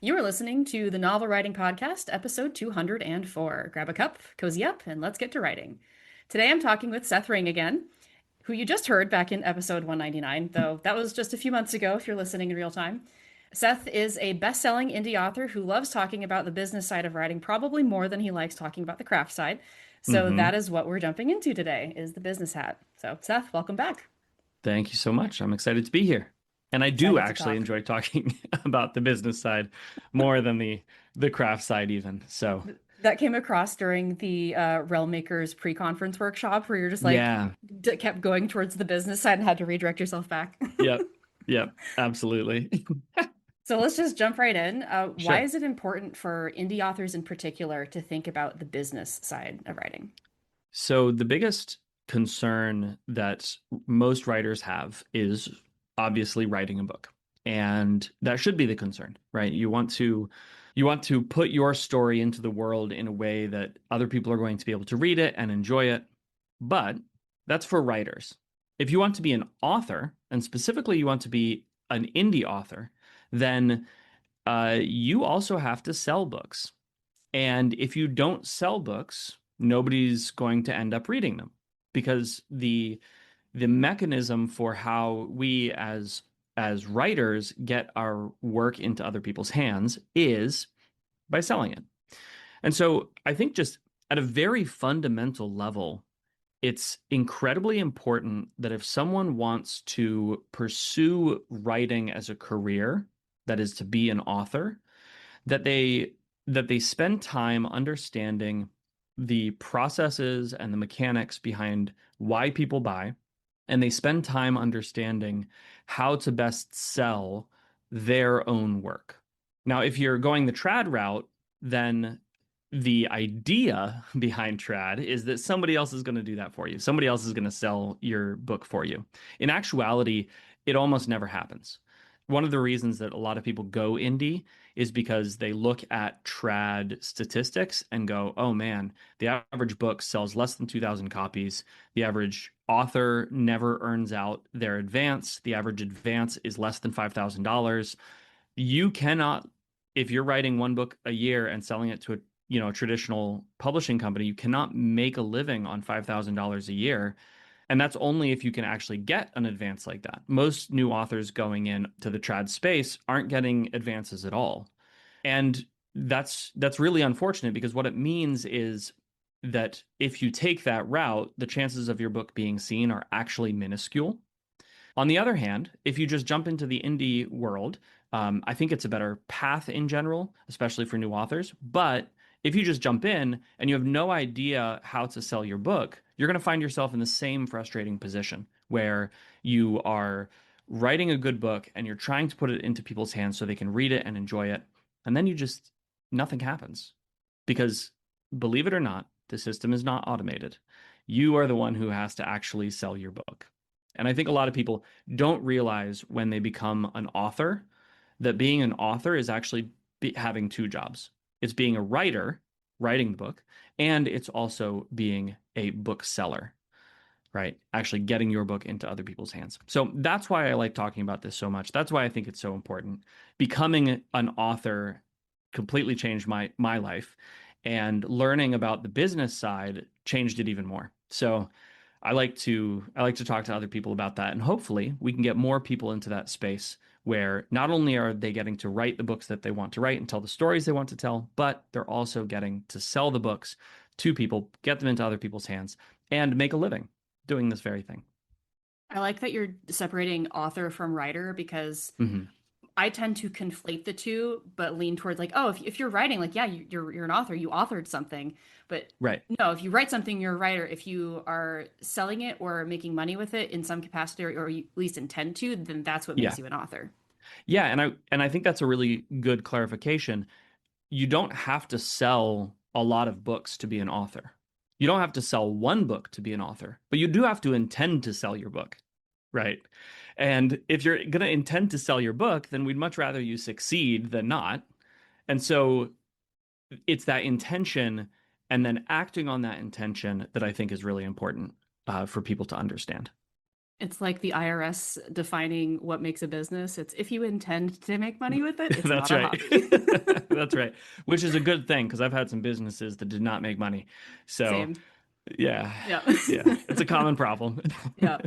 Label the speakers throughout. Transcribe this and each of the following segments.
Speaker 1: You are listening to the Novel Writing Podcast, episode 204. Grab a cup, cozy up, and let's get to writing. Today I'm talking with Seth Ring again, who you just heard back in episode 199, though that was just a few months ago if you're listening in real time. Seth is a best-selling indie author who loves talking about the business side of writing probably more than he likes talking about the craft side. So that
Speaker 2: hmm
Speaker 1: is what we're jumping into today, is the business hat. So Seth, welcome back.
Speaker 2: Thank you so much. I'm excited to be here. And I do
Speaker 1: Excited to
Speaker 2: actually
Speaker 1: talk.
Speaker 2: enjoy talking about the business side more than the craft side even. So,
Speaker 1: That came across during the Realm Makers pre-conference workshop where you're just like
Speaker 2: yeah.
Speaker 1: kept going towards the business side and had to redirect yourself back.
Speaker 2: Yep. Yep. Absolutely.
Speaker 1: So let's just jump right in. Why
Speaker 2: Sure.
Speaker 1: is it important for indie authors in particular to think about the business side of writing?
Speaker 2: So the biggest concern that most writers have is obviously writing a book. And that should be the concern, right? You want to put your story into the world in a way that other people are going to be able to read it and enjoy it. But that's for writers. If you want to be an author, and specifically you want to be an indie author, then you also have to sell books. And if you don't sell books, nobody's going to end up reading them because the mechanism for how we as writers get our work into other people's hands is by selling it. And so I think just at a very fundamental level, it's incredibly important that if someone wants to pursue writing as a career, that is to be an author, that they spend time understanding the processes and the mechanics behind why people buy, and they spend time understanding how to best sell their own work. Now, if you're going the trad route, then the idea behind trad is that somebody else is going to do that for you. Somebody else is going to sell your book for you. In actuality, it almost never happens. One of the reasons that a lot of people go indie is because they look at trad statistics and go, oh man, the average book sells less than 2,000 copies. The average author never earns out their advance. The average advance is less than $5,000. You cannot, if you're writing one book a year and selling it to a traditional publishing company, you cannot make a living on $5,000 a year. And that's only if you can actually get an advance like that. Most new authors going in to the trad space aren't getting advances at all. And that's really unfortunate because what it means is that if you take that route, the chances of your book being seen are actually minuscule. On the other hand, if you just jump into the indie world, I think it's a better path in general, especially for new authors. But if you just jump in and you have no idea how to sell your book, you're going to find yourself in the same frustrating position where you are writing a good book and you're trying to put it into people's hands so they can read it and enjoy it. And then nothing happens because believe it or not, the system is not automated. You are the one who has to actually sell your book. And I think a lot of people don't realize when they become an author that being an author is actually having two jobs. It's being a writer, writing the book, and it's also being a bookseller, right? Actually getting your book into other people's hands. So that's why I like talking about this so much. That's why I think it's so important. Becoming an author completely changed my life, and learning about the business side changed it even more. So I like to talk to other people about that, and hopefully we can get more people into that space where not only are they getting to write the books that they want to write and tell the stories they want to tell, but they're also getting to sell the books to people, get them into other people's hands, and make a living doing this very thing.
Speaker 1: I like that you're separating author from writer because
Speaker 2: hmm
Speaker 1: I tend to conflate the two, but lean towards like, oh, if you're writing, like, yeah, you're an author, you authored something. But
Speaker 2: Right.
Speaker 1: no, if you write something, you're a writer. If you are selling it or making money with it in some capacity, or you at least intend to, then that's what makes
Speaker 2: Yeah.
Speaker 1: you an author.
Speaker 2: Yeah, and I think that's a really good clarification. You don't have to sell a lot of books to be an author. You don't have to sell one book to be an author, but you do have to intend to sell your book, right? And if you're going to intend to sell your book, then we'd much rather you succeed than not. And so it's that intention and then acting on that intention that I think is really important for people to understand.
Speaker 1: It's like the IRS defining what makes a business. It's if you intend to make money with it, it's
Speaker 2: That's
Speaker 1: not a
Speaker 2: right.
Speaker 1: hobby.
Speaker 2: That's right. Which is a good thing because I've had some businesses that did not make money. So,
Speaker 1: Same.
Speaker 2: yeah.
Speaker 1: Yeah.
Speaker 2: Yeah. It's a common problem.
Speaker 1: Yeah.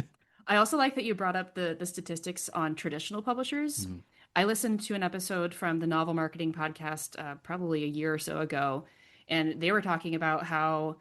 Speaker 1: I also like that you brought up the statistics on traditional publishers.
Speaker 2: Mhm.
Speaker 1: I listened to an episode from the Novel Marketing Podcast probably a year or so ago, and they were talking about how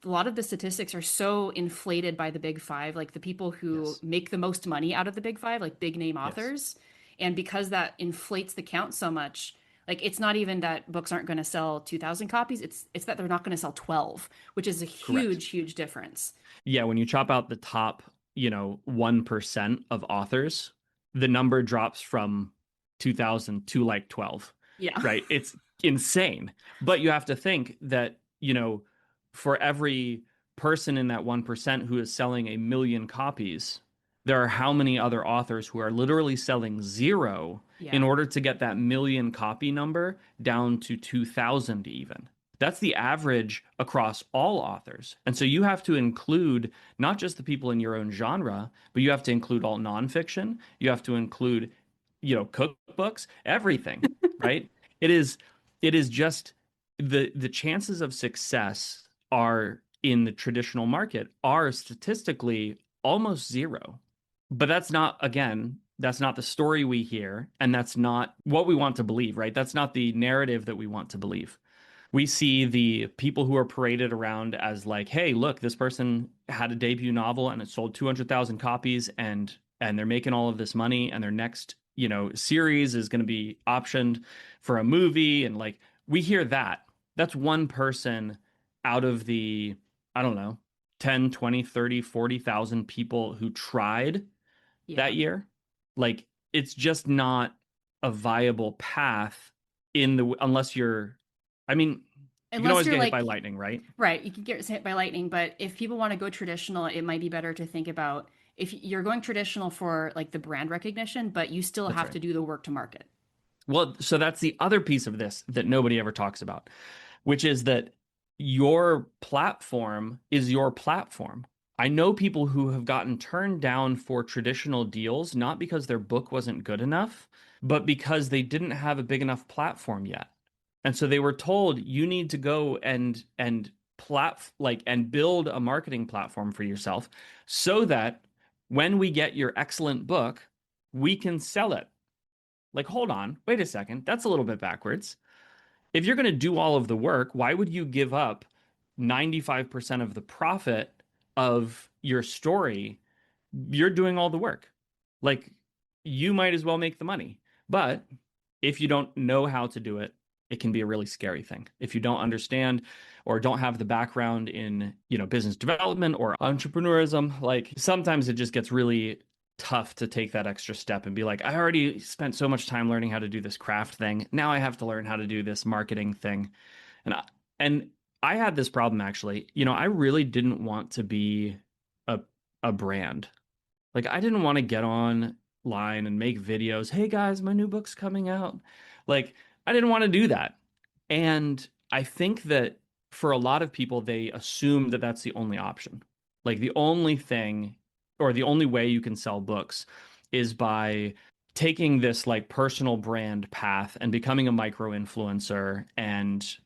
Speaker 1: a lot of the statistics are so inflated by the big five, like the people who
Speaker 2: Yes.
Speaker 1: make the most money out of the big five, like big name
Speaker 2: Yes.
Speaker 1: authors. And because that inflates the count so much, like it's not even that books aren't going to sell 2,000 copies, it's that they're not going to sell 12, which is a
Speaker 2: Correct.
Speaker 1: huge, huge difference.
Speaker 2: Yeah, when you chop out the top, 1% of authors, the number drops from 2000 to like 12,
Speaker 1: Yeah.
Speaker 2: right? It's insane. But you have to think that, for every person in that 1% who is selling a million copies, there are how many other authors who are literally selling zero in
Speaker 1: Yeah.
Speaker 2: order to get that million copy number down to 2000 even. That's the average across all authors. And so you have to include not just the people in your own genre, but you have to include all nonfiction. You have to include, cookbooks, everything, right? It is it is just the chances of success are in the traditional market are statistically almost zero. But that's not the story we hear, and that's not what we want to believe, right? That's not the narrative that we want to believe. We see the people who are paraded around as like, hey, look, this person had a debut novel and it sold 200,000 copies and they're making all of this money and their next, series is going to be optioned for a movie and like we hear that. That's one person out of the I don't know, 10, 20, 30, 40,000 people who tried
Speaker 1: Yeah.
Speaker 2: that year. Like it's just not a viable path in the unless you're I mean, you can
Speaker 1: Unless
Speaker 2: always
Speaker 1: you're
Speaker 2: get hit
Speaker 1: like,
Speaker 2: by lightning, right?
Speaker 1: right, you can get hit by lightning, but if people want to go traditional, it might be better to think about if you're going traditional for like the brand recognition, but you still
Speaker 2: That's
Speaker 1: have
Speaker 2: right.
Speaker 1: to do the work to market.
Speaker 2: Well, so that's the other piece of this that nobody ever talks about, which is that your platform is your platform. I know people who have gotten turned down for traditional deals, not because their book wasn't good enough, but because they didn't have a big enough platform yet. And so they were told you need to go and build a marketing platform for yourself so that when we get your excellent book, we can sell it. Like, hold on, wait a second. That's a little bit backwards. If you're going to do all of the work, why would you give up 95% of the profit of your story? You're doing all the work. Like, you might as well make the money. But if you don't know how to do it, it can be a really scary thing. If you don't understand or don't have the background in, business development or entrepreneurism, like sometimes it just gets really tough to take that extra step and be like, I already spent so much time learning how to do this craft thing. Now I have to learn how to do this marketing thing. And and I had this problem actually. I really didn't want to be a a brand. Like I didn't want to get online and make videos. Hey guys, my new book's coming out. Like I didn't want to do that. And I think that for a lot of people, they assume that that's the only option. Like the only thing or the only way you can sell books is by taking this like personal brand path and becoming a micro influencer and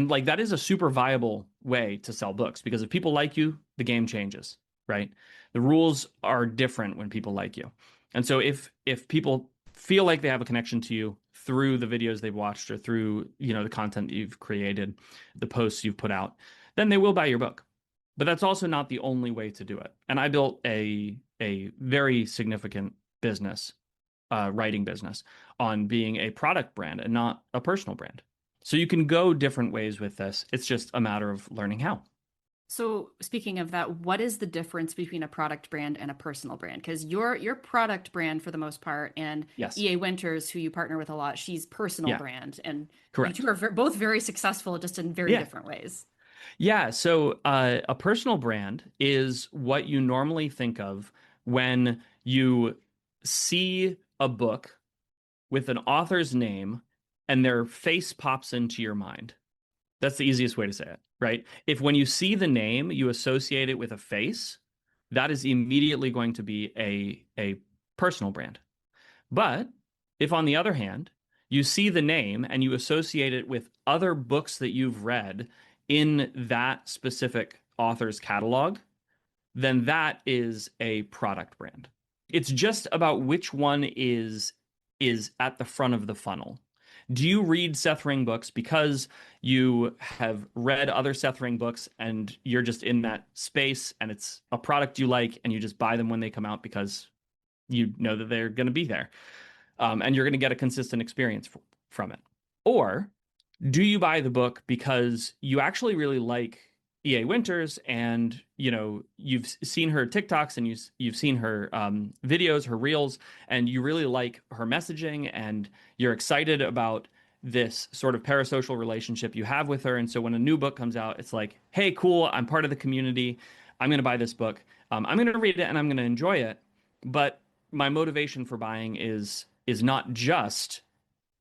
Speaker 2: like that is a super viable way to sell books because if people like you, the game changes, right? The rules are different when people like you. And so if people feel like they have a connection to you through the videos they've watched or through, the content that you've created, the posts you've put out, then they will buy your book. But that's also not the only way to do it. And I built a very significant business, writing business, on being a product brand and not a personal brand. So you can go different ways with this. It's just a matter of learning how.
Speaker 1: So speaking of that, what is the difference between a product brand and a personal brand? Because your product brand for the most part, and
Speaker 2: Yes.
Speaker 1: EA Winters, who you partner with a lot, she's personal
Speaker 2: Yeah.
Speaker 1: brand, and you two
Speaker 2: Correct.
Speaker 1: are both very successful, just in very
Speaker 2: Yeah.
Speaker 1: different ways.
Speaker 2: Yeah, so a personal brand is what you normally think of when you see a book with an author's name and their face pops into your mind. That's the easiest way to say it, right? If when you see the name, you associate it with a face, that is immediately going to be a personal brand. But if, on the other hand, you see the name and you associate it with other books that you've read in that specific author's catalog, then that is a product brand. It's just about which one is at the front of the funnel. Do you read Seth Ring books because you have read other Seth Ring books and you're just in that space and it's a product you like and you just buy them when they come out because you know that they're going to be there, and you're going to get a consistent experience from it? Or do you buy the book because you actually really like EA Winters and you've seen her TikToks and you've seen her videos, her reels, and you really like her messaging and you're excited about this sort of parasocial relationship you have with her. And so when a new book comes out, it's like, hey, cool, I'm part of the community. I'm going to buy this book. I'm going to read it and I'm going to enjoy it. But my motivation for buying is not just,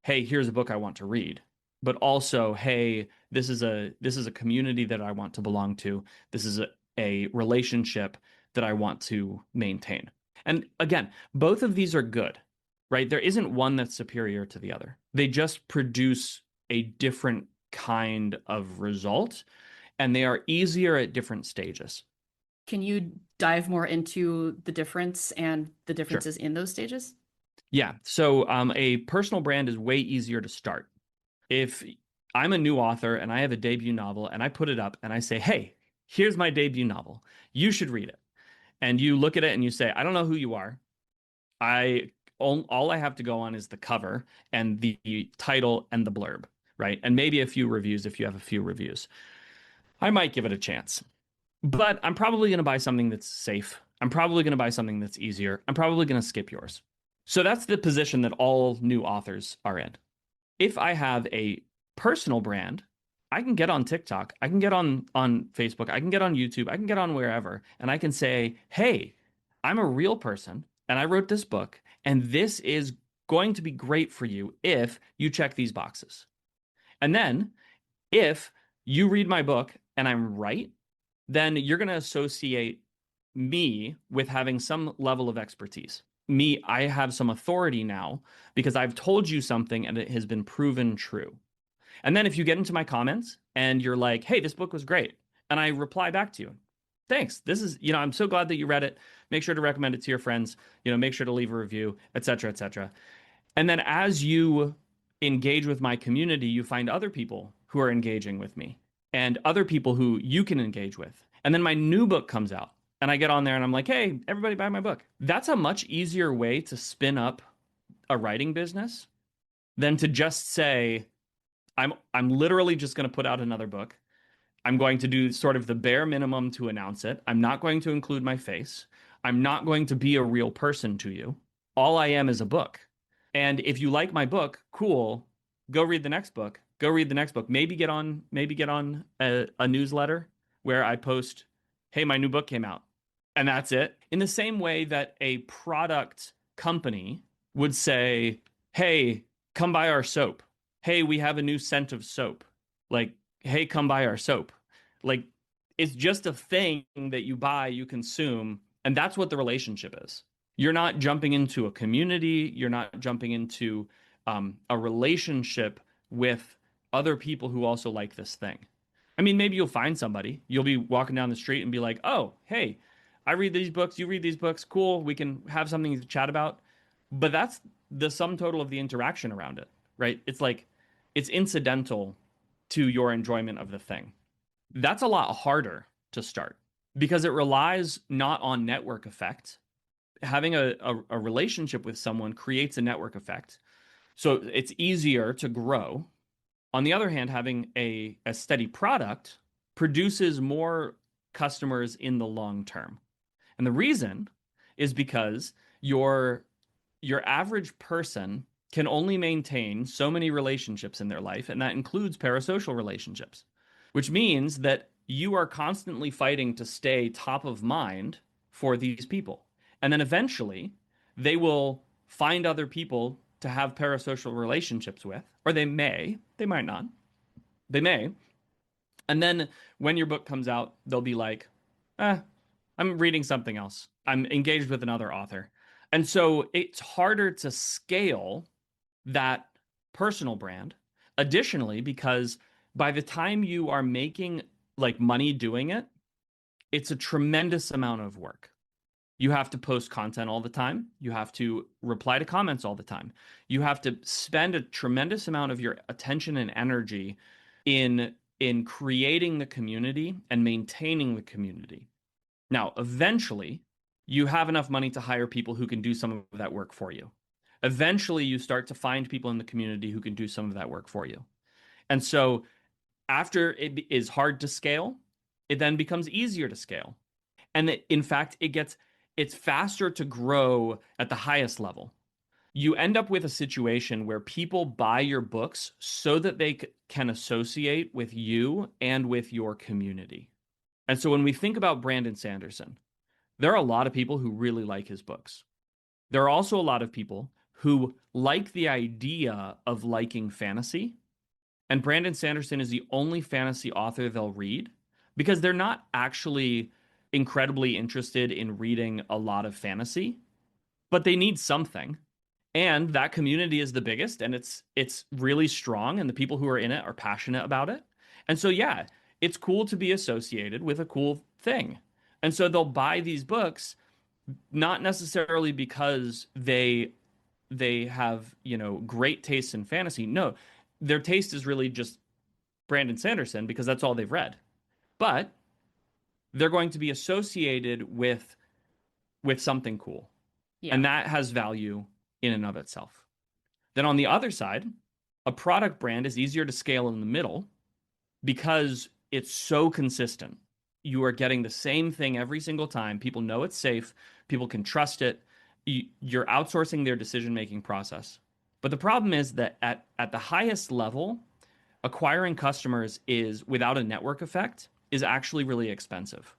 Speaker 2: hey, here's a book I want to read, but also, hey, this is a community that I want to belong to. This is a relationship that I want to maintain. And again, both of these are good, right? There isn't one that's superior to the other. They just produce a different kind of result, and they are easier at different stages.
Speaker 1: Can you dive more into the difference and the
Speaker 2: Sure.
Speaker 1: differences in those stages?
Speaker 2: Yeah. So a personal brand is way easier to start. If I'm a new author and I have a debut novel and I put it up and I say, hey, here's my debut novel. You should read it. And you look at it and you say, I don't know who you are. All I have to go on is the cover and the title and the blurb, right? And maybe a few reviews if you have a few reviews. I might give it a chance. But I'm probably going to buy something that's safe. I'm probably going to buy something that's easier. I'm probably going to skip yours. So that's the position that all new authors are in. If I have a personal brand, I can get on TikTok, I can get on Facebook, I can get on YouTube, I can get on wherever, and I can say, "Hey, I'm a real person and I wrote this book and this is going to be great for you if you check these boxes." And then if you read my book and I'm right, then you're going to associate me with having some level of expertise. Me, I have some authority now because I've told you something and it has been proven true. And then if you get into my comments and you're like, hey, this book was great, and I reply back to you, thanks. This is, I'm so glad that you read it. Make sure to recommend it to your friends, make sure to leave a review, et cetera, et cetera. And then as you engage with my community, you find other people who are engaging with me and other people who you can engage with. And then my new book comes out and I get on there and I'm like, hey, everybody buy my book. That's a much easier way to spin up a writing business than to just say, I'm literally just going to put out another book. I'm going to do sort of the bare minimum to announce it. I'm not going to include my face. I'm not going to be a real person to you. All I am is a book. And if you like my book, cool. Go read the next book. Go read the next book. Maybe get on a newsletter where I post, hey, my new book came out. And that's it. In the same way that a product company would say, hey, come buy our soap. Hey, we have a new scent of soap. Like, hey, come buy our soap. Like, it's just a thing that you buy, you consume, and that's what the relationship is. You're not jumping into a community. You're not jumping into a relationship with other people who also like this thing. I mean, maybe you'll find somebody. You'll be walking down the street and be like, oh, hey, I read these books. You read these books. Cool. We can have something to chat about. But that's the sum total of the interaction around it, right? It's like it's incidental to your enjoyment of the thing. That's a lot harder to start because it relies not on network effect. Having a relationship with someone creates a network effect. So it's easier to grow. On the other hand, having a steady product produces more customers in the long term. And the reason is because your your average person can only maintain so many relationships in their life, and that includes parasocial relationships, which means that you are constantly fighting to stay top of mind for these people. And then eventually they will find other people to have parasocial relationships with, or they might not, they may. And then when your book comes out, they'll be like, eh, I'm reading something else. I'm engaged with another author. And so it's harder to scale that personal brand. Additionally, because by the time you are making like money doing it, it's a tremendous amount of work. You have to post content all the time. You have to reply to comments all the time. You have to spend a tremendous amount of your attention and energy in creating the community and maintaining the community. Now, eventually, you have enough money to hire people who can do some of that work for you. Eventually, you start to find people in the community who can do some of that work for you. And so, after it is hard to scale, it then becomes easier to scale. And in fact, it's faster to grow at the highest level. You end up with a situation where people buy your books so that they can associate with you and with your community. And so when we think about Brandon Sanderson, there are a lot of people who really like his books. There are also a lot of people who like the idea of liking fantasy. And Brandon Sanderson is the only fantasy author they'll read because they're not actually incredibly interested in reading a lot of fantasy, but they need something. And that community is the biggest and it's really strong and the people who are in it are passionate about it. And so yeah, it's cool to be associated with a cool thing. And so they'll buy these books not necessarily because they have, great taste in fantasy. No, their taste is really just Brandon Sanderson because that's all they've read. But they're going to be associated with something cool.
Speaker 1: Yeah.
Speaker 2: And that has value in and of itself. Then on the other side, a product brand is easier to scale in the middle because it's so consistent. You are getting the same thing every single time. People know it's safe, people can trust it. You're outsourcing their decision-making process. But the problem is that at the highest level, acquiring customers is without a network effect is actually really expensive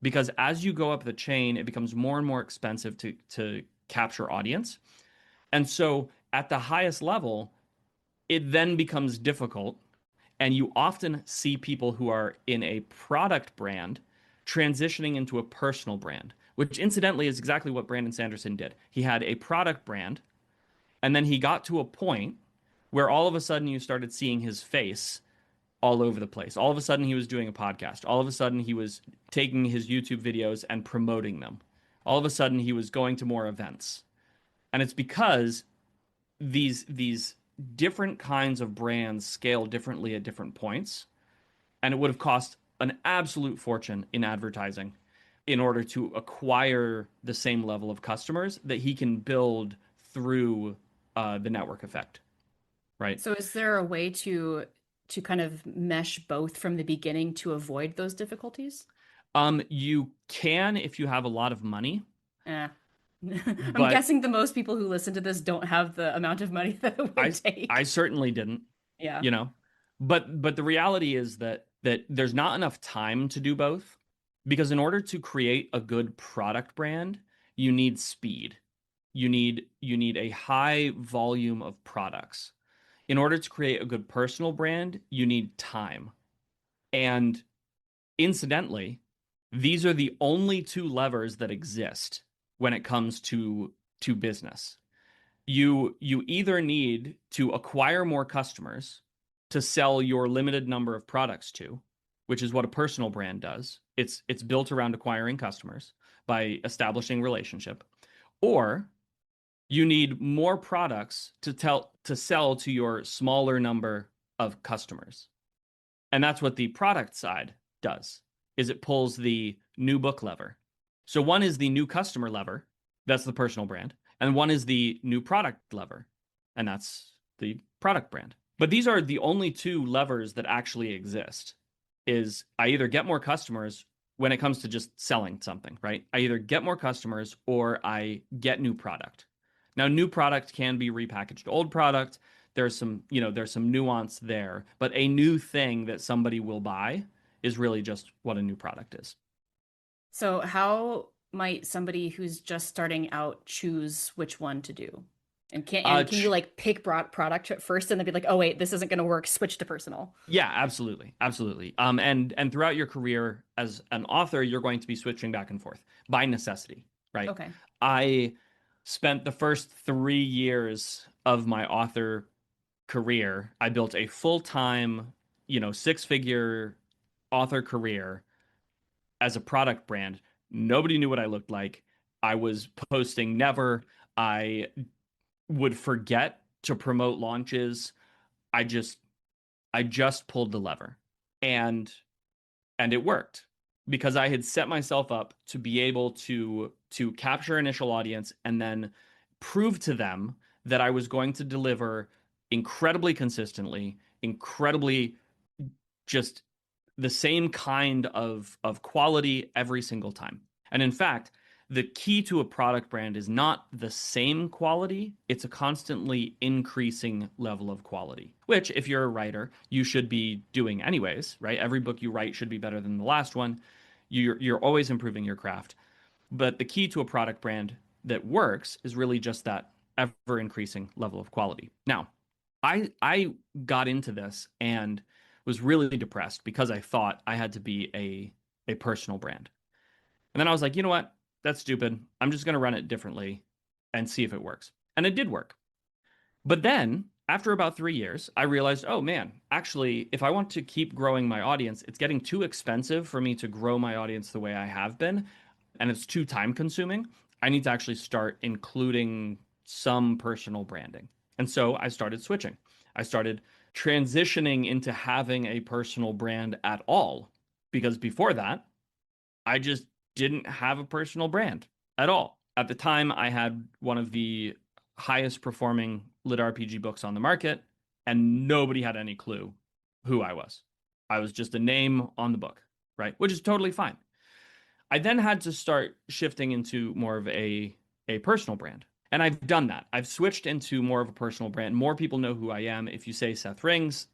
Speaker 2: because as you go up the chain, it becomes more and more expensive to capture audience. And so at the highest level, it then becomes difficult. And you often see people who are in a product brand transitioning into a personal brand, which incidentally is exactly what Brandon Sanderson did. He had a product brand, and then he got to a point where all of a sudden you started seeing his face all over the place. All of a sudden he was doing a podcast. All of a sudden he was taking his YouTube videos and promoting them. All of a sudden he was going to more events. And it's because these different kinds of brands scale differently at different points, and it would have cost an absolute fortune in advertising in order to acquire the same level of customers that he can build through the network effect, right?
Speaker 1: So is there a way to kind of mesh both from the beginning to avoid those difficulties?
Speaker 2: You can if you have a lot of money,
Speaker 1: Eh. I'm
Speaker 2: but
Speaker 1: guessing the most people who listen to this don't have the amount of money that it would
Speaker 2: I I
Speaker 1: take.
Speaker 2: certainly didn't,
Speaker 1: Yeah.
Speaker 2: you know. But the reality is that there's not enough time to do both because in order to create a good product brand, you need speed. You need a high volume of products. In order to create a good personal brand, you need time. And incidentally, these are the only two levers that exist when it comes to business. You either need to acquire more customers to sell your limited number of products to, which is what a personal brand does. It's built around acquiring customers by establishing relationship, or you need more products to sell to your smaller number of customers. And that's what the product side does, is it pulls the new book lever. So one is the new customer lever, that's the personal brand, and one is the new product lever, and that's the product brand. But these are the only two levers that actually exist. Is I either get more customers when it comes to just selling something, right? I either get more customers or I get new product. Now, new product can be repackaged old product. There's some nuance there, but a new thing that somebody will buy is really just what a new product is.
Speaker 1: So how might somebody who's just starting out choose which one to do? And can you like pick broad product at first and then be like, oh wait, this isn't going to work, switch to personal?
Speaker 2: Yeah, absolutely. Absolutely. And throughout your career as an author, you're going to be switching back and forth by necessity, right?
Speaker 1: Okay.
Speaker 2: I spent the first 3 years of my author career, I built a full-time, six-figure author career as a product brand. Nobody knew what I looked like. I was posting never. I would forget to promote launches. I just I just pulled the lever. And and it worked because I had set myself up to be able to capture initial audience and then prove to them that I was going to deliver incredibly consistently, incredibly just the same kind of quality every single time. And in fact, the key to a product brand is not the same quality, it's a constantly increasing level of quality, which if you're a writer, you should be doing anyways, right? Every book you write should be better than the last one. You're always improving your craft. But the key to a product brand that works is really just that ever increasing level of quality. Now, I got into this and was really depressed because I thought I had to be a personal brand. And then I was like, you know what? That's stupid. I'm just going to run it differently and see if it works. And it did work. But then, after about 3 years, I realized, oh man, actually, if I want to keep growing my audience, it's getting too expensive for me to grow my audience the way I have been, and it's too time consuming. I need to actually start including some personal branding. And so I started switching. I started transitioning into having a personal brand at all, because before that, I just didn't have a personal brand at all. At the time, I had one of the highest performing lit RPG books on the market, and nobody had any clue who I was. I was just a name on the book, right? Which is totally fine. I then had to start shifting into more of a personal brand. And I've done that. I've switched into more of a personal brand. More people know who I am. If you say Seth Rings,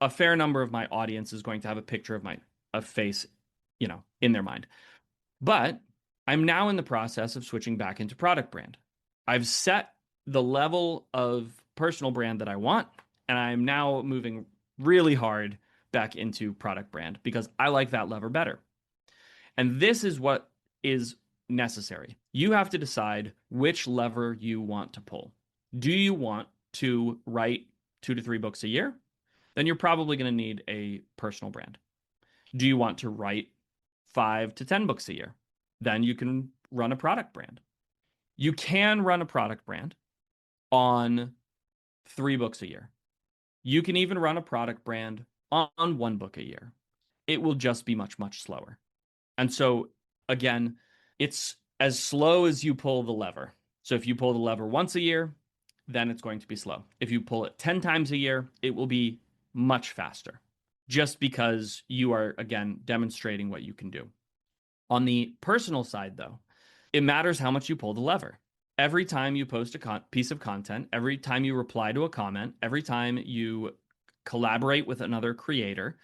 Speaker 2: a fair number of my audience is going to have a picture of my a face, in their mind. But I'm now in the process of switching back into product brand. I've set the level of personal brand that I want, and I'm now moving really hard back into product brand because I like that lever better. And this is what is necessary. You have to decide which lever you want to pull. Do you want to write 2 to 3 books a year? Then you're probably going to need a personal brand. Do you want to write 5 to 10 books a year? Then you can run a product brand. You can run a product brand on 3 books a year. You can even run a product brand on 1 book a year. It will just be much, much slower. And so, again, it's as slow as you pull the lever. So if you pull the lever once a year, then it's going to be slow. If you pull it 10 times a year, it will be much faster, just because you are, again, demonstrating what you can do. On the personal side, though, it matters how much you pull the lever. Every time you post a piece of content, every time you reply to a comment, every time you collaborate with another creator,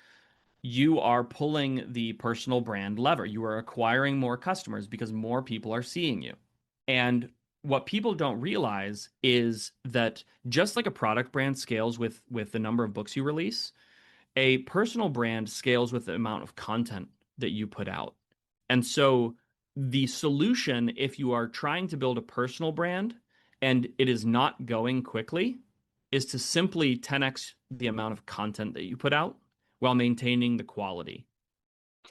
Speaker 2: you are pulling the personal brand lever. You are acquiring more customers because more people are seeing you. And what people don't realize is that just like a product brand scales with the number of books you release, a personal brand scales with the amount of content that you put out. And so the solution, if you are trying to build a personal brand and it is not going quickly, is to simply 10x the amount of content that you put out while maintaining the quality.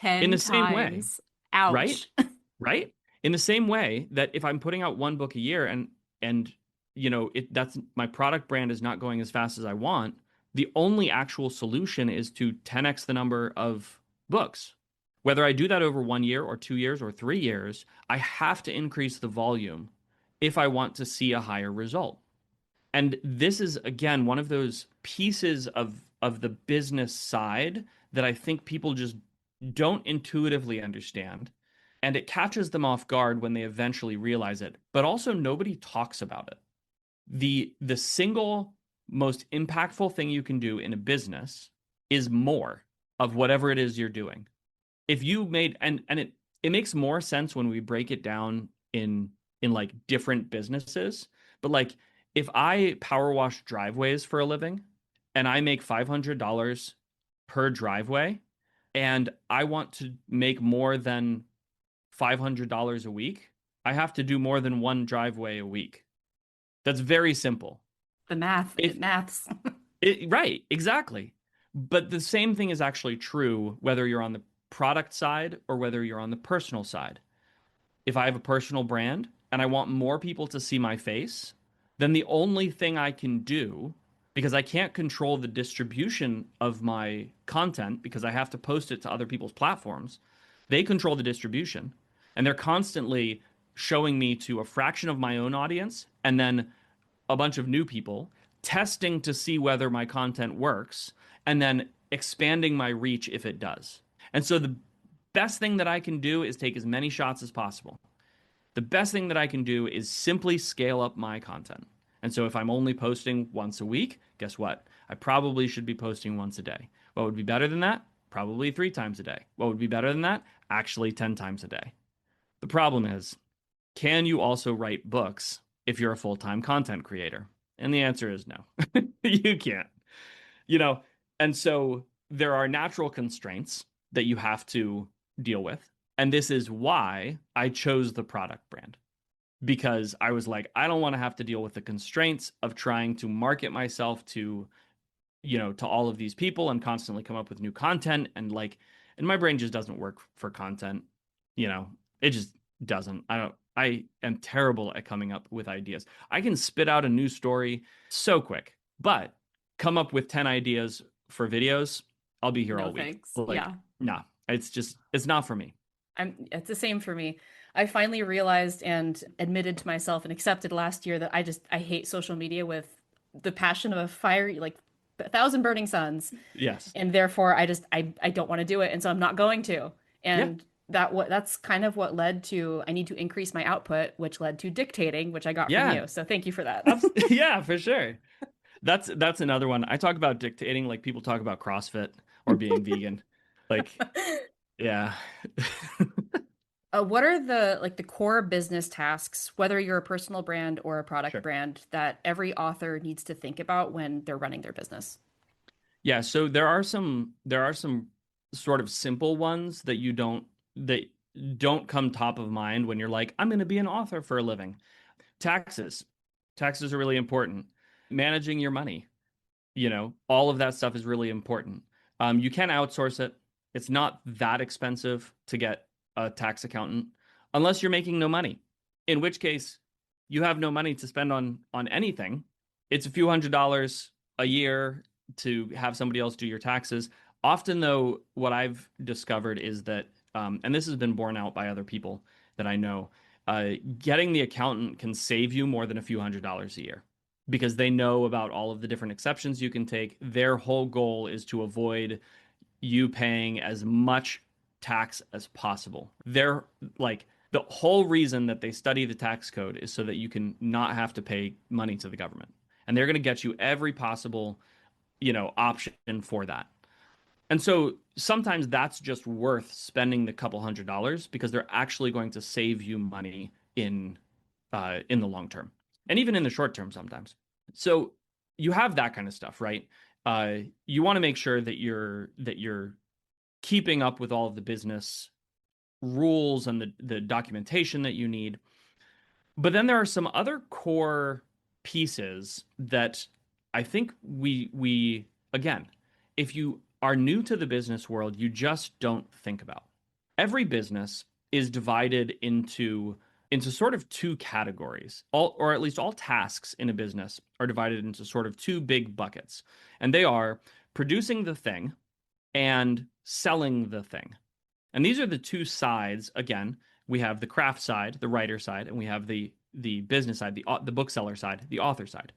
Speaker 2: In
Speaker 1: 10
Speaker 2: the same way,
Speaker 1: times.
Speaker 2: right?
Speaker 1: Ouch.
Speaker 2: Right? In the same way that if I'm putting out 1 book a year and that's my product brand is not going as fast as I want, the only actual solution is to 10x the number of books. Whether I do that over 1 year or 2 years or 3 years, I have to increase the volume if I want to see a higher result. And this is again one of those pieces of the business side that I think people just don't intuitively understand. And it catches them off guard when they eventually realize it. But also nobody talks about it. The single most impactful thing you can do in a business is more of whatever it is you're doing. If you made and it makes more sense when we break it down in like different businesses, but like If I power wash driveways for a living and I make $500 per driveway and I want to make more than $500 a week, I have to do more than one driveway a week. That's very simple.
Speaker 1: The math,
Speaker 2: If
Speaker 1: it maths.
Speaker 2: right, exactly. But the same thing is actually true whether you're on the product side or whether you're on the personal side. If I have a personal brand and I want more people to see my face, then the only thing I can do, because I can't control the distribution of my content because I have to post it to other people's platforms, they control the distribution. And they're constantly showing me to a fraction of my own audience and then a bunch of new people, testing to see whether my content works, and then expanding my reach if it does. And so the best thing that I can do is take as many shots as possible. The best thing that I can do is simply scale up my content. And so if I'm only posting once a week, guess what? I probably should be posting once a day. What would be better than that? Probably 3 times a day. What would be better than that? Actually, 10 times a day. The problem is, can you also write books if you're a full-time content creator? And the answer is no. You can't. You know, and so there are natural constraints that you have to deal with. And this is why I chose the product brand because I was like, I don't want to have to deal with the constraints of trying to market myself to, to all of these people and constantly come up with new content. And my brain just doesn't work for content. It just doesn't. I am terrible at coming up with ideas. I can spit out a new story so quick, but come up with 10 ideas for videos, I'll be here
Speaker 1: No
Speaker 2: all week.
Speaker 1: thanks.
Speaker 2: Like,
Speaker 1: Yeah.
Speaker 2: nah, it's not for me.
Speaker 1: It's the same for me. I finally realized and admitted to myself and accepted last year that I hate social media with the passion of a fire, like a thousand burning suns.
Speaker 2: Yes.
Speaker 1: And therefore I don't want to do it. And so I'm not going to.
Speaker 2: Yeah.
Speaker 1: And that's kind of what led to I need to increase my output, which led to dictating, which I got from
Speaker 2: Yeah.
Speaker 1: you. So thank you for that.
Speaker 2: Yeah, for sure. That's another one. I talk about dictating like people talk about CrossFit or being vegan. Like, yeah.
Speaker 1: What are the core business tasks, whether you're a personal brand or a product
Speaker 2: Sure.
Speaker 1: brand, that every author needs to think about when they're running their business?
Speaker 2: Yeah, so there are some sort of simple ones that don't come top of mind when you're like, I'm going to be an author for a living. Taxes. Taxes are really important. Managing your money, all of that stuff is really important. You can outsource it. It's not that expensive to get a tax accountant unless you're making no money, in which case you have no money to spend on anything. It's a few $100s a year to have somebody else do your taxes. Often, though, what I've discovered is that, and this has been borne out by other people that I know, getting the accountant can save you more than a few $100s a year because they know about all of the different exceptions you can take. Their whole goal is to avoid you paying as much tax as possible. They're like the whole reason that they study the tax code is so that you can not have to pay money to the government. And they're going to get you every possible, option for that. And so sometimes that's just worth spending the couple $100s because they're actually going to save you money in the long term and even in the short term sometimes. So you have that kind of stuff, right? You want to make sure that you're keeping up with all of the business rules and the documentation that you need. But then there are some other core pieces that I think we again, if you are new to the business world, you just don't think about. Every business is divided into sort of two categories. All or at least all tasks in a business are divided into sort of two big buckets. And they are producing the thing and selling the thing. And these are the two sides. Again, we have the craft side, the writer side, and we have the business side, the bookseller side, the author side.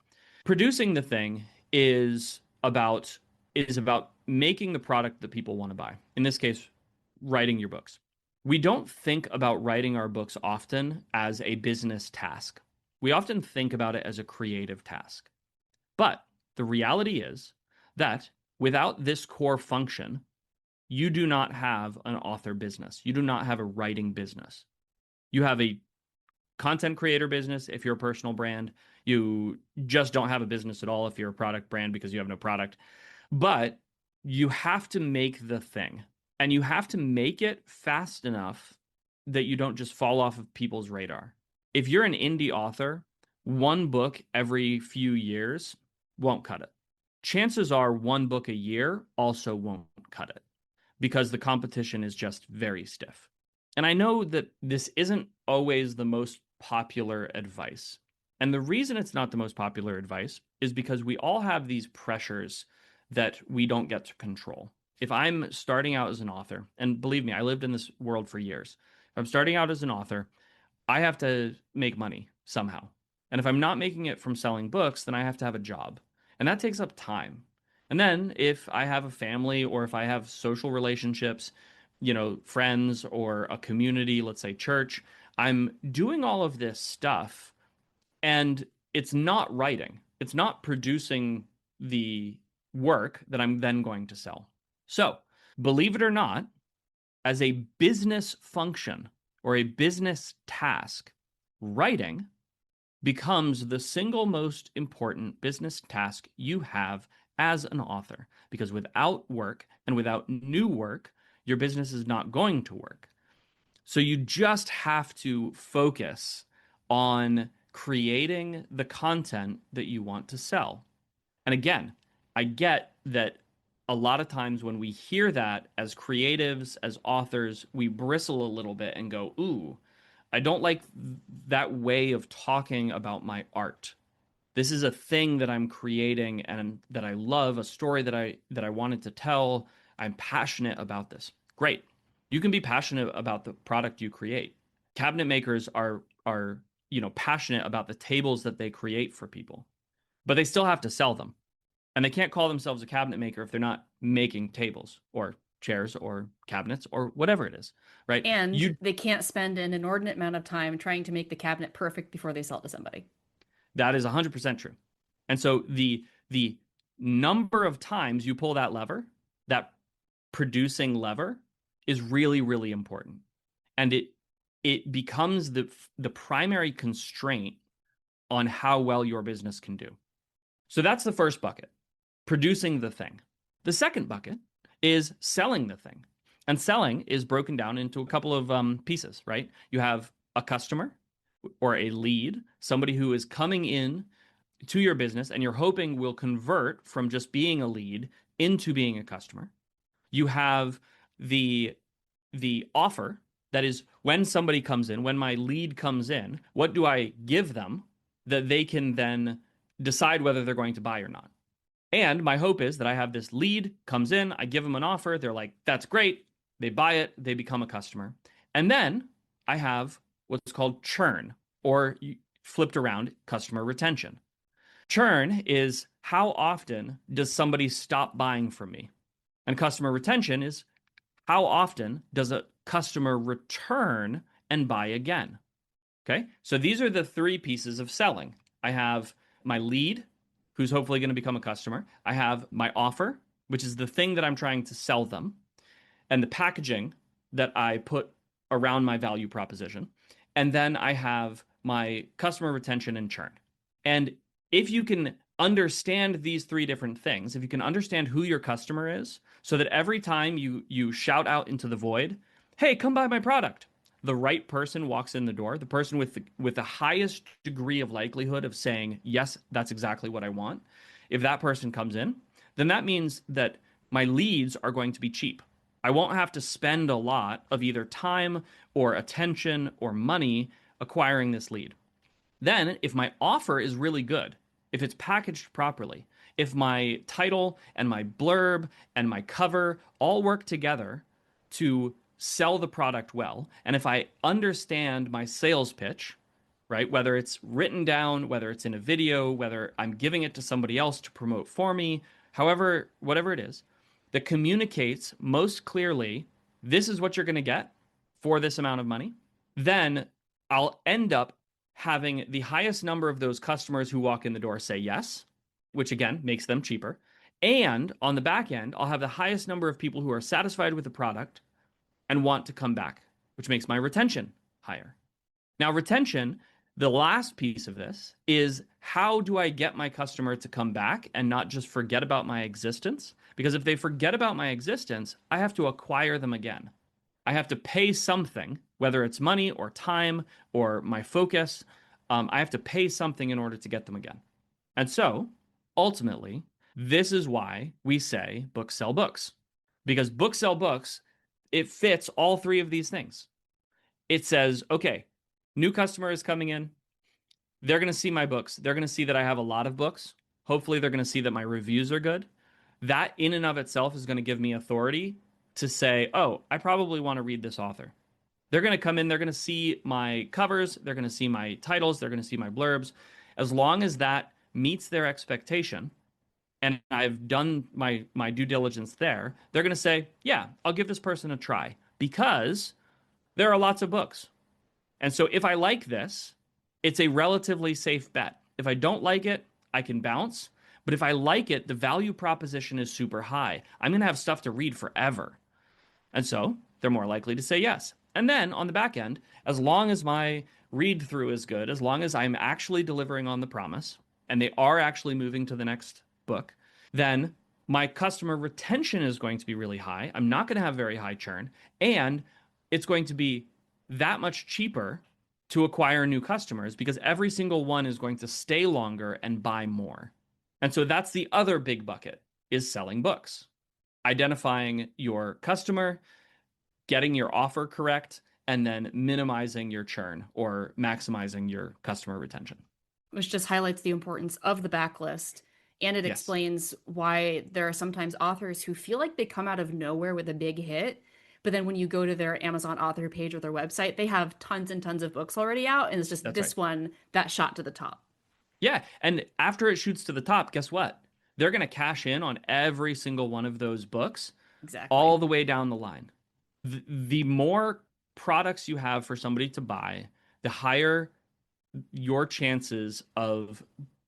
Speaker 2: Producing the thing is about making the product that people want to buy. In this case, writing your books. We don't think about writing our books often as a business task. We often think about it as a creative task. But the reality is that without this core function, you do not have an author business. You do not have a writing business. You have a content creator business if you're a personal brand. You just don't have a business at all if you're a product brand because you have no product. But you have to make the thing, and you have to make it fast enough that you don't just fall off of people's radar. If you're an indie author, one book every few years won't cut it. Chances are one book a year also won't cut it because the competition is just very stiff. And I know that this isn't always the most popular advice. And the reason it's not the most popular advice is because we all have these pressures that we don't get to control. If I'm starting out as an author, and believe me, I lived in this world for years. If I'm starting out as an author, I have to make money somehow. And if I'm not making it from selling books, then I have to have a job. And that takes up time. And then if I have a family or if I have social relationships, friends or a community, let's say church, I'm doing all of this stuff and it's not writing. It's not producing the work that I'm then going to sell. So, believe it or not, as a business function or a business task, writing becomes the single most important business task you have as an author. Because without work and without new work, your business is not going to work. So you just have to focus on creating the content that you want to sell. And again, I get that a lot of times when we hear that as creatives, as authors, we bristle a little bit and go, ooh, I don't like that way of talking about my art. This is a thing that I'm creating and that I love, a story that I wanted to tell. I'm passionate about this. Great. You can be passionate about the product you create. Cabinet makers are passionate about the tables that they create for people, but they still have to sell them. And they can't call themselves a cabinet maker if they're not making tables or chairs or cabinets or whatever it is, right?
Speaker 1: And
Speaker 2: You
Speaker 1: they can't spend an inordinate amount of time trying to make the cabinet perfect before they sell it to somebody.
Speaker 2: That is 100% true. And so the number of times you pull that lever, that producing lever is really really important. And it becomes the primary constraint on how well your business can do. So that's the first bucket, producing the thing. The second bucket is selling the thing. And selling is broken down into a couple of pieces, right? You have a customer or a lead, somebody who is coming in to your business and you're hoping will convert from just being a lead into being a customer. You have the offer, that is when somebody comes in, when my lead comes in, what do I give them that they can then decide whether they're going to buy or not? And my hope is that I have this lead comes in, I give them an offer, they're like, that's great. They buy it, they become a customer. And then I have what's called churn, or flipped around, customer retention. Churn is how often does somebody stop buying from me? And customer retention is how often does a customer return and buy again? Okay. So these are the three pieces of selling. I have my lead, who's hopefully going to become a customer. I have my offer, which is the thing that I'm trying to sell them, and the packaging that I put around my value proposition. And then I have my customer retention and churn. And if you can understand these three different things, if you can understand who your customer is, so that every time you shout out into the void, hey, come buy my product, the right person walks in the door, the person with the highest degree of likelihood of saying, yes, that's exactly what I want. If that person comes in, then that means that my leads are going to be cheap. I won't have to spend a lot of either time or attention or money acquiring this lead. Then, if my offer is really good, if it's packaged properly, if my title and my blurb and my cover all work together to sell the product well, and if I understand my sales pitch, right, whether it's written down, whether it's in a video, whether I'm giving it to somebody else to promote for me, however, whatever it is, that communicates most clearly, this is what you're going to get for this amount of money, then I'll end up having the highest number of those customers who walk in the door say yes, which again makes them cheaper. And on the back end, I'll have the highest number of people who are satisfied with the product and want to come back, which makes my retention higher. Now, retention, the last piece of this is how do I get my customer to come back and not just forget about my existence? Because if they forget about my existence, I have to acquire them again. I have to pay something, whether it's money or time or my focus. I have to pay something in order to get them again. And so, ultimately, this is why we say books sell books. Because books sell books, it fits all three of these things. It says, okay, new customer is coming in. They're going to see my books. They're going to see that I have a lot of books. Hopefully, they're going to see that my reviews are good. That, in and of itself, is going to give me authority to say, oh, I probably want to read this author. They're going to come in, they're going to see my covers, they're going to see my titles, they're going to see my blurbs. As long as that meets their expectation, and I've done my due diligence there, they're going to say, yeah, I'll give this person a try because there are lots of books. And so if I like this, it's a relatively safe bet. If I don't like it, I can bounce. But if I like it, the value proposition is super high. I'm going to have stuff to read forever. And so they're more likely to say yes. And then on the back end, as long as my read through is good, as long as I'm actually delivering on the promise and they are actually moving to the next book, then my customer retention is going to be really high. I'm not going to have very high churn, and it's going to be that much cheaper to acquire new customers because every single one is going to stay longer and buy more. And so that's the other big bucket is selling books. Identifying your customer, getting your offer correct, and then minimizing your churn or maximizing your customer retention.
Speaker 1: Which just highlights the importance of the backlist. And it
Speaker 2: Yes,
Speaker 1: explains why there are sometimes authors who feel like they come out of nowhere with a big hit. But then when you go to their Amazon author page or their website, they have tons and tons of books already out. And it's just
Speaker 2: that's right.
Speaker 1: this one that shot to the top.
Speaker 2: Yeah, and after it shoots to the top, guess what? They're going to cash in on every single one of those books
Speaker 1: Exactly.
Speaker 2: all the way down the line. The more products you have for somebody to buy, the higher your chances of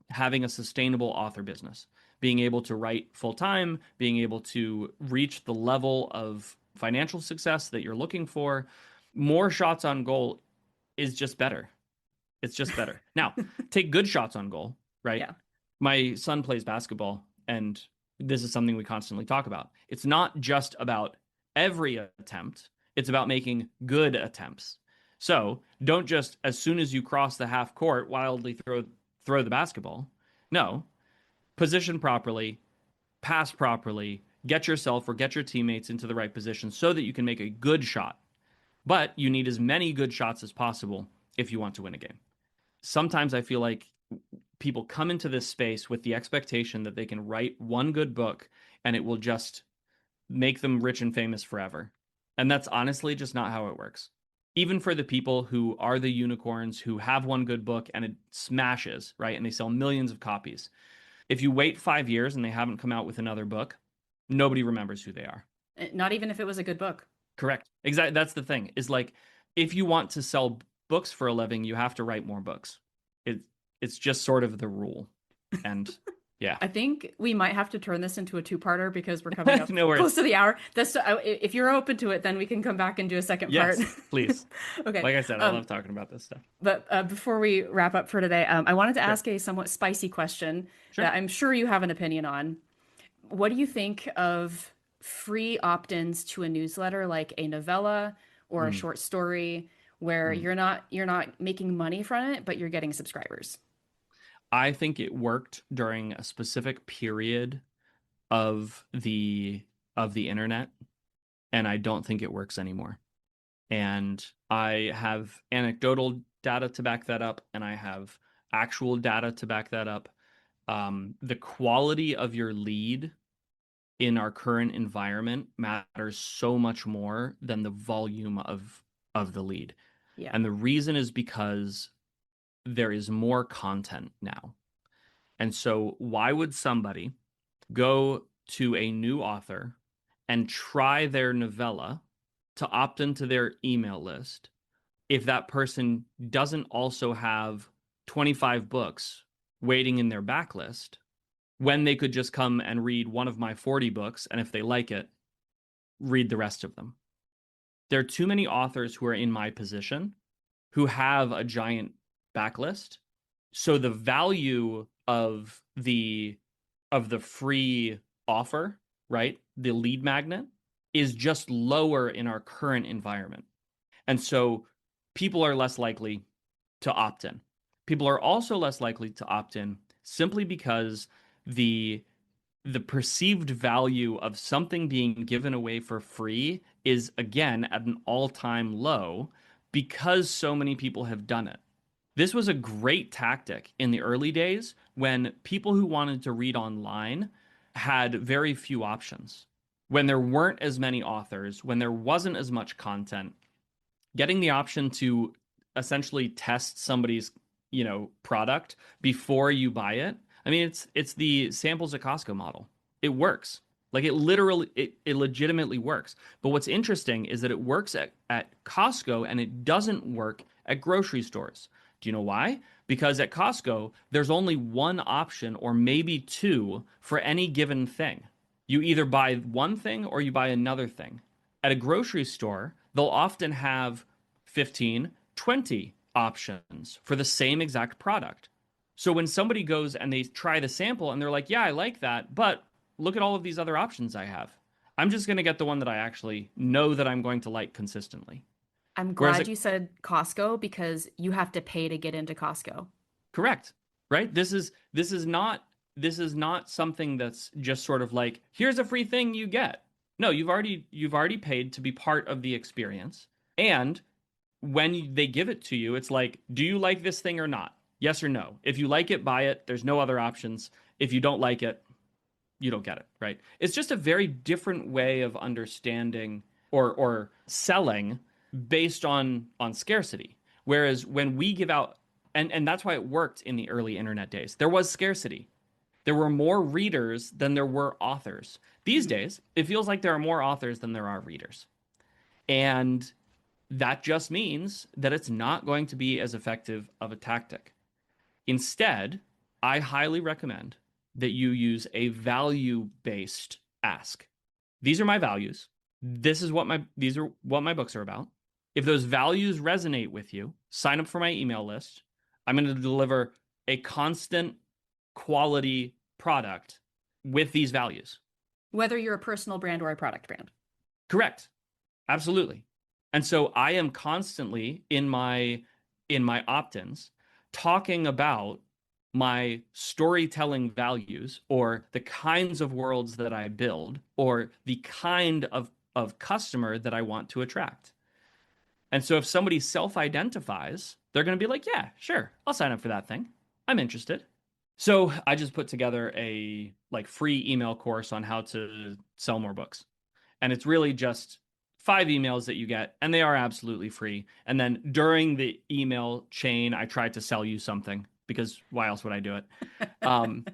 Speaker 2: having a sustainable author business, being able to write full time, being able to reach the level of financial success that you're looking for. More shots on goal is just better. It's just better. Now, take good shots on goal, right?
Speaker 1: Yeah.
Speaker 2: My son plays basketball, and this is something we constantly talk about. It's not just about every attempt, it's about making good attempts. So don't just, as soon as you cross the half court, wildly throw the basketball. No, position properly, pass properly, get yourself or get your teammates into the right position so that you can make a good shot. But you need as many good shots as possible if you want to win a game. Sometimes I feel like people come into this space with the expectation that they can write one good book and it will just make them rich and famous forever. And that's honestly just not how it works. Even for the people who are the unicorns who have one good book and it smashes, right? And they sell millions of copies. If you wait 5 years and they haven't come out with another book, nobody remembers who they are.
Speaker 1: Not even if it was a good book.
Speaker 2: Correct. Exactly. That's the thing. Is like if you want to sell books for a living, you have to write more books. It it's just sort of the rule. And yeah.
Speaker 1: I think we might have to turn this into a two-parter because we're coming up
Speaker 2: No
Speaker 1: close
Speaker 2: worries.
Speaker 1: to the hour. If you're open to it, then we can come back and do a second part.
Speaker 2: Yes, please.
Speaker 1: Okay.
Speaker 2: Like I said, I
Speaker 1: Um,
Speaker 2: love talking about this stuff.
Speaker 1: but before we wrap up for today, I wanted to
Speaker 2: Sure.
Speaker 1: ask a somewhat spicy question
Speaker 2: Sure.
Speaker 1: that I'm sure you have an opinion on. What do you think of free opt-ins to a newsletter like a novella or a
Speaker 2: Mm,
Speaker 1: short story where
Speaker 2: mm.
Speaker 1: you're not making money from it, but you're getting subscribers?
Speaker 2: I think it worked during a specific period of the internet, and I don't think it works anymore. And I have anecdotal data to back that up, and I have actual data to back that up. The quality of your lead in our current environment matters so much more than the volume of the lead.
Speaker 1: Yeah.
Speaker 2: And the reason is because there is more content now. And so why would somebody go to a new author and try their novella to opt into their email list if that person doesn't also have 25 books waiting in their backlist when they could just come and read one of my 40 books and if they like it, read the rest of them? There are too many authors who are in my position who have a giant backlist. So the value of the free offer, right? The lead magnet is just lower in our current environment. And so people are less likely to opt in. People are also less likely to opt in simply because the the perceived value of something being given away for free is again at an all-time low because so many people have done it. This was a great tactic in the early days when people who wanted to read online had very few options. When there weren't as many authors, when there wasn't as much content, getting the option to essentially test somebody's, product before you buy it. I mean, it's the samples at Costco model. It works. Like it legitimately works. But what's interesting is that it works at Costco and it doesn't work at grocery stores. Do you know why? Because at Costco, there's only one option or maybe two for any given thing. You either buy one thing or you buy another thing. At a grocery store, they'll often have 15, 20 options for the same exact product. So when somebody goes and they try the sample and they're like, yeah, I like that, but look at all of these other options I have. I'm just going to get the one that I actually know that I'm going to like consistently.
Speaker 1: I'm
Speaker 2: Whereas
Speaker 1: glad you said Costco because you have to pay to get into Costco.
Speaker 2: correct, right? This is not something that's just sort of like, here's a free thing you get. No, you've already paid to be part of the experience. And when they give it to you, it's like, do you like this thing or not? Yes or no. If you like it, buy it. There's no other options. If you don't like it, you don't get it, right? It's just a very different way of understanding or selling based on scarcity. Whereas when we give out and that's why it worked in the early internet days. There was scarcity. There were more readers than there were authors. These
Speaker 1: Mhm.
Speaker 2: days, it feels like there are more authors than there are readers. And that just means that it's not going to be as effective of a tactic. Instead, I highly recommend that you use a value-based ask. These are my values. These are what my books are about. If those values resonate with you, sign up for my email list. I'm going to deliver a constant quality product with these values.
Speaker 1: Whether you're a personal brand or a product brand.
Speaker 2: Correct. Absolutely. And so I am constantly in my opt-ins talking about my storytelling values or the kinds of worlds that I build or the kind of customer that I want to attract. And so if somebody self-identifies, they're going to be like, "Yeah, sure. I'll sign up for that thing. I'm interested." So I just put together a like free email course on how to sell more books. And it's really just 5 emails that you get, and they are absolutely free. And then during the email chain, I tried to sell you something because why else would I do it? Um,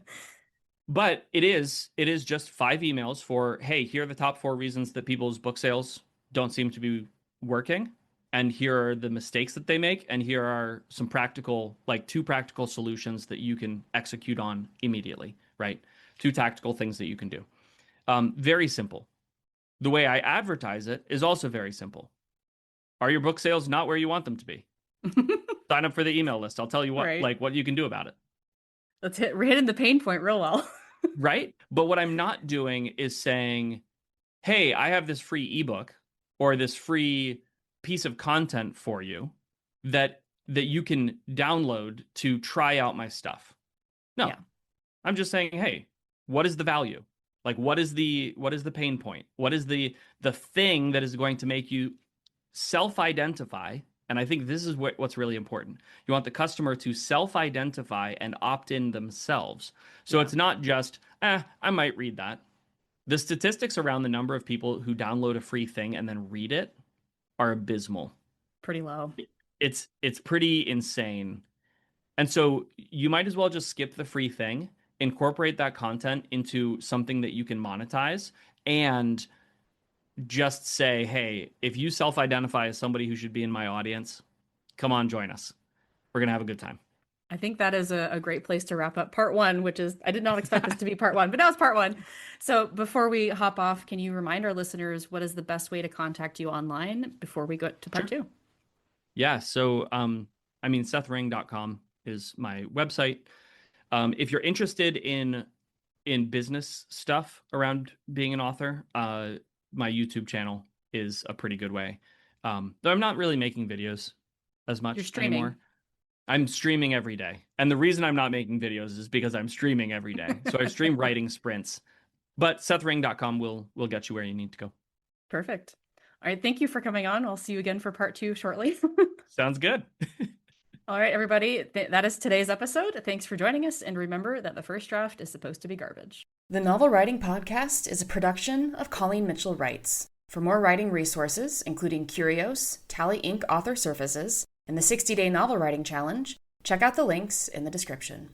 Speaker 2: but it is just 5 emails for, hey, here are the top 4 reasons that people's book sales don't seem to be working. And here are the mistakes that they make. And here are some practical, like 2 practical solutions that you can execute on immediately, right? 2 tactical things that you can do. Very simple. The way I advertise it is also very simple. Are your book sales not where you want them to be? Sign up for the email list. I'll tell you
Speaker 1: Right.
Speaker 2: what you can do about it.
Speaker 1: We're hitting the pain point real well.
Speaker 2: Right? But what I'm not doing is saying, "Hey, I have this free ebook or this free piece of content for you that you can download to try out my stuff." No.
Speaker 1: Yeah.
Speaker 2: I'm just saying, "Hey, what is the value? Like what is the pain point? What is the thing that is going to make you self-identify?" And I think this is what's really important. You want the customer to self-identify and opt in themselves. So
Speaker 1: Yeah.
Speaker 2: it's not just, I might read that. The statistics around the number of people who download a free thing and then read it are abysmal.
Speaker 1: Pretty low.
Speaker 2: It's pretty insane. And so you might as well just skip the free thing, incorporate that content into something that you can monetize, and just say, hey, if you self identify as somebody who should be in my audience, come on, join us. We're going to have a good time.
Speaker 1: I think that is a great place to wrap up part one, which is, I did not expect this to be part one, but now it's part one. So before we hop off, can you remind our listeners what is the best way to contact you online before we go to part
Speaker 2: Sure.
Speaker 1: two?
Speaker 2: Yeah. So, I mean, SethRing.com is my website. If you're interested in business stuff around being an author, my YouTube channel is a pretty good way. Though I'm not really making videos as
Speaker 1: You're
Speaker 2: much
Speaker 1: streaming.
Speaker 2: anymore. I'm streaming every day. And the reason I'm not making videos is because I'm streaming every day. So I stream writing sprints. But SethRing.com will get you where you need to go.
Speaker 1: Perfect. All right. Thank you for coming on. I'll see you again for part two shortly.
Speaker 2: Sounds good.
Speaker 1: All right, everybody. That is today's episode. Thanks for joining us. And remember that the first draft is supposed to be garbage. The Novel Writing Podcast is a production of Colleen Mitchell Writes. For more writing resources, including Curios, Tally Inc. author surfaces, and the 60-day novel writing challenge, check out the links in the description.